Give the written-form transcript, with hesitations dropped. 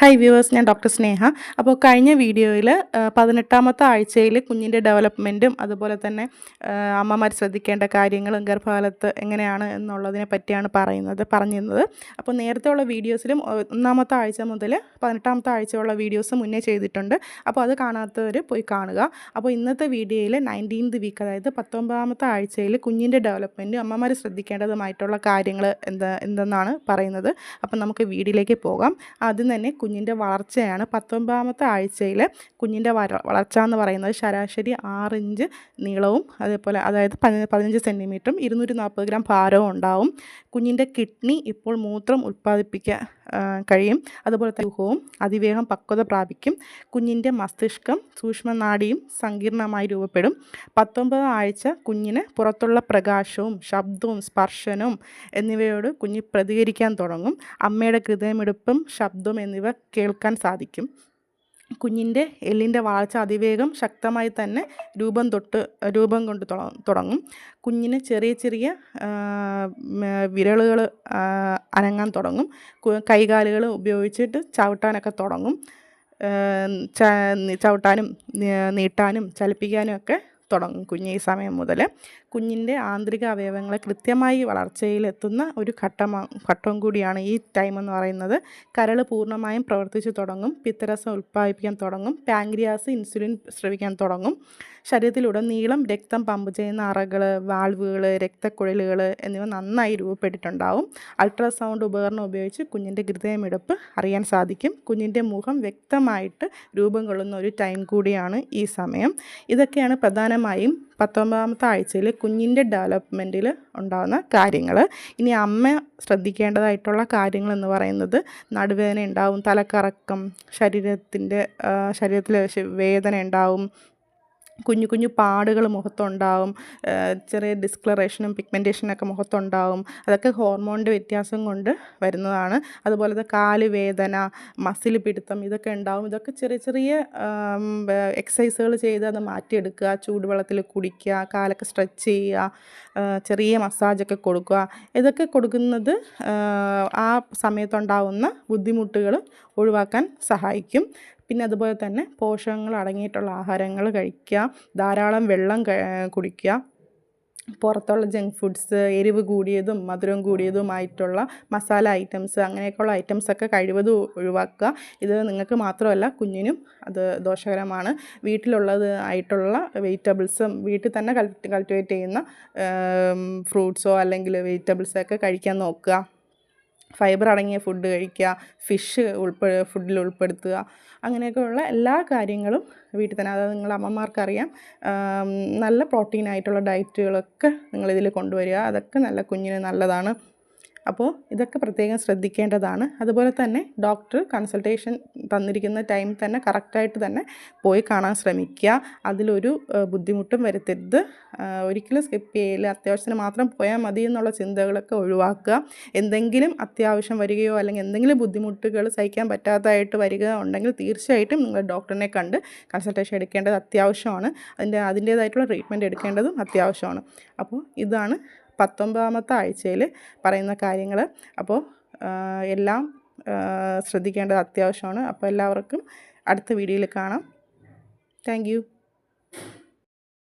Hi viewers, ഞാൻ doctor സ്നേഹ. അപ്പോൾ കഴിഞ്ഞ വീഡിയോയിൽ 18ാമത്തെ ആഴ്ചയിൽ കുഞ്ഞിൻ്റെ ഡെവലപ്മെൻറ്റും അതുപോലെ തന്നെ അമ്മമാർ ശ്രദ്ധിക്കേണ്ട കാര്യങ്ങളും ഗർഭകാലത്ത് എങ്ങനെയാണ് എന്നുള്ളതിനെ പറ്റിയാണ് പറഞ്ഞിരുന്നത്. അപ്പോൾ നേരത്തെ ഉള്ള വീഡിയോസിലും 1ാമത്തെ ആഴ്ച മുതൽ 18ാമത്തെ ആഴ്ചയുള്ള വീഡിയോസ് മുന്നേ ചെയ്തിട്ടുണ്ട്. അപ്പോൾ അത് കാണാത്തവർ പോയി കാണുക. അപ്പോൾ ഇന്നത്തെ വീഡിയോയിൽ 19th വീക്ക്, അതായത് 19ാമത്തെ ആഴ്ചയിൽ കുഞ്ഞിൻ്റെ ഡെവലപ്മെൻറ്റും അമ്മമാർ ശ്രദ്ധിക്കേണ്ടതുമായിട്ടുള്ള കാര്യങ്ങൾ എന്തെന്നാണ് പറയുന്നത്. അപ്പോൾ നമുക്ക് വീഡിയോയിലേക്ക് പോകാം. ആദ്യം തന്നെ കുഞ്ഞിൻ്റെ വളർച്ചയാണ്. 19ാമത്തെ ആഴ്ചയിൽ കുഞ്ഞിൻ്റെ വളർച്ച എന്ന് പറയുന്നത് ശരാശരി 6 ഇഞ്ച് നീളവും അതേപോലെ അതായത് 15 സെൻറ്റിമീറ്ററും 240 ഗ്രാം ഭാരവും ഉണ്ടാവും. കുഞ്ഞിൻ്റെ കിഡ്നി ഇപ്പോൾ മൂത്രം ഉൽപ്പാദിപ്പിക്കാൻ കഴിയും. അതുപോലെ തന്നെ ഊഹവും അതിവേഗം പക്വത പ്രാപിക്കും. കുഞ്ഞിൻ്റെ മസ്തിഷ്കം സൂക്ഷ്മനാഡിയും സങ്കീർണമായി രൂപപ്പെടും. 19 ആഴ്ച കുഞ്ഞിന് പുറത്തുള്ള പ്രകാശവും ശബ്ദവും സ്പർശനവും എന്നിവയോട് കുഞ്ഞ് പ്രതികരിക്കാൻ തുടങ്ങും. അമ്മയുടെ ഹൃദയമിടിപ്പും ശബ്ദവും എന്നിവ കേൾക്കാൻ സാധിക്കും. കുഞ്ഞിൻ്റെ എല്ലിൻ്റെ വളർച്ച അതിവേഗം ശക്തമായി തന്നെ രൂപം കൊണ്ട് തുടങ്ങും. കുഞ്ഞിന് ചെറിയ ചെറിയ വിരലുകൾ അനങ്ങാൻ തുടങ്ങും. കൈകാലുകൾ ഉപയോഗിച്ചിട്ട് ചവിട്ടാനൊക്കെ തുടങ്ങും. ചവിട്ടാനും നീട്ടാനും ചലിപ്പിക്കാനും ഒക്കെ തുടങ്ങും കുഞ്ഞ് ഈ സമയം മുതൽ. കുഞ്ഞിൻ്റെ ആന്തരിക അവയവങ്ങളെ കൃത്യമായി വളർച്ചയിലെത്തുന്ന ഒരു ഘട്ടം കൂടിയാണ് ഈ ടൈം എന്ന് പറയുന്നത്. കരൾ പൂർണ്ണമായും പ്രവർത്തിച്ചു തുടങ്ങും. പിത്തരസം ഉൽപ്പാദിപ്പിക്കാൻ തുടങ്ങും. പാൻക്രിയാസ് ഇൻസുലിൻ സ്രവിക്കാൻ തുടങ്ങും. ശരീരത്തിലുടനീളം രക്തം പമ്പ് ചെയ്യുന്ന അറകൾ, വാൾവുകൾ, രക്തക്കുഴലുകൾ എന്നിവ നന്നായി രൂപപ്പെട്ടിട്ടുണ്ടാവും. അൾട്രാസൗണ്ട് ഉപകരണം ഉപയോഗിച്ച് കുഞ്ഞിൻ്റെ ഹൃദയമിടിപ്പ് അറിയാൻ സാധിക്കും. കുഞ്ഞിൻ്റെ മുഖം വ്യക്തമായിട്ട് രൂപം കൊള്ളുന്ന ഒരു ടൈം കൂടിയാണ് ഈ സമയം. ഇതൊക്കെയാണ് പ്രധാനമായും 19ാമത്തെ ആഴ്ചയിൽ കുഞ്ഞിൻ്റെ ഡെവലപ്മെൻറ്റിൽ ഉണ്ടാകുന്ന കാര്യങ്ങൾ. ഇനി അമ്മ ശ്രദ്ധിക്കേണ്ടതായിട്ടുള്ള കാര്യങ്ങളെന്ന് പറയുന്നത് നടുവേദന ഉണ്ടാവും, തലക്കറക്കം, ശരീരത്തിൽ വേദന ഉണ്ടാവും, കുഞ്ഞു കുഞ്ഞു പാടുകൾ മുഖത്തുണ്ടാവും, ചെറിയ ഡിസ്കളറേഷനും പിഗ്മെൻറ്റേഷനൊക്കെ മുഖത്തുണ്ടാവും. അതൊക്കെ ഹോർമോണിൻ്റെ വ്യത്യാസം കൊണ്ട് വരുന്നതാണ്. അതുപോലെ കാല് വേദന, മസിൽ പിടുത്തം ഇതൊക്കെ ഉണ്ടാവും. ഇതൊക്കെ ചെറിയ ചെറിയ എക്സസൈസുകൾ ചെയ്ത് അത് മാറ്റിയെടുക്കുക. ചൂടുവെള്ളത്തിൽ കുടിക്കുക, കാലൊക്കെ സ്ട്രെച്ച് ചെയ്യുക, ചെറിയ മസാജൊക്കെ കൊടുക്കുക. ഇതൊക്കെ കൊടുക്കുന്നത് ആ സമയത്തുണ്ടാവുന്ന ബുദ്ധിമുട്ടുകൾ ഒഴിവാക്കാൻ സഹായിക്കും. പിന്നെ അതുപോലെ തന്നെ പോഷകങ്ങൾ അടങ്ങിയിട്ടുള്ള ആഹാരങ്ങൾ കഴിക്കുക, ധാരാളം വെള്ളം കുടിക്കുക, പുറത്തുള്ള ജങ്ക് ഫുഡ്സ്, എരിവ് കൂടിയതും മധുരം കൂടിയതുമായിട്ടുള്ള മസാല ഐറ്റംസ് അങ്ങനെയൊക്കെയുള്ള ഐറ്റംസൊക്കെ കഴിവതും ഒഴിവാക്കുക. ഇത് നിങ്ങൾക്ക് മാത്രമല്ല കുഞ്ഞിനും അത് ദോഷകരമാണ്. വീട്ടിലുള്ളത് ആയിട്ടുള്ള വെജിറ്റബിൾസും വീട്ടിൽ തന്നെ കൾട്ടിവേറ്റ് ചെയ്യുന്ന ഫ്രൂട്ട്സോ അല്ലെങ്കിൽ വെജിറ്റബിൾസൊക്കെ കഴിക്കാൻ നോക്കുക. ഫൈബർ അടങ്ങിയ ഫുഡ് കഴിക്കുക, ഫിഷ് ഫുഡിൽ ഉൾപ്പെടുത്തുക. അങ്ങനെയൊക്കെയുള്ള എല്ലാ കാര്യങ്ങളും വീട്ടിൽ തന്നെ, അതായത് നിങ്ങളുടെ അമ്മമാർക്കറിയാം, നല്ല പ്രോട്ടീനായിട്ടുള്ള ഡയറ്റുകളൊക്കെ നിങ്ങളിതിൽ കൊണ്ടുവരിക. അതൊക്കെ നല്ല കുഞ്ഞിന് നല്ലതാണ്. അപ്പോൾ ഇതൊക്കെ പ്രത്യേകം ശ്രദ്ധിക്കേണ്ടതാണ്. അതുപോലെ തന്നെ ഡോക്ടർ കൺസൾട്ടേഷൻ തന്നിരിക്കുന്ന ടൈം തന്നെ കറക്റ്റായിട്ട് തന്നെ പോയി കാണാൻ ശ്രമിക്കുക. അതിലൊരു ബുദ്ധിമുട്ടും വരുത്തരുത്. ഒരിക്കലും സ്കിപ്പ് ചെയ്യില്ല. അത്യാവശ്യത്തിന് മാത്രം പോയാൽ മതി എന്നുള്ള ചിന്തകളൊക്കെ ഒഴിവാക്കുക. എന്തെങ്കിലും അത്യാവശ്യം വരികയോ അല്ലെങ്കിൽ എന്തെങ്കിലും ബുദ്ധിമുട്ടുകൾ സഹിക്കാൻ പറ്റാത്തതായിട്ട് വരിക ഉണ്ടെങ്കിൽ തീർച്ചയായിട്ടും നിങ്ങൾ ഡോക്ടറിനെ കണ്ട് കൺസൾട്ടേഷൻ എടുക്കേണ്ടത് അത്യാവശ്യമാണ്. അതിൻ്റേതായിട്ടുള്ള ട്രീറ്റ്മെൻറ്റ് എടുക്കേണ്ടതും അത്യാവശ്യമാണ്. അപ്പോൾ ഇതാണ് 19ാമത്തെ ആഴ്ചയിൽ പറയുന്ന കാര്യങ്ങൾ. അപ്പോൾ എല്ലാം ശ്രദ്ധിക്കേണ്ടത് അത്യാവശ്യമാണ്. അപ്പോൾ എല്ലാവർക്കും അടുത്ത വീഡിയോയിൽ കാണാം. Thank you.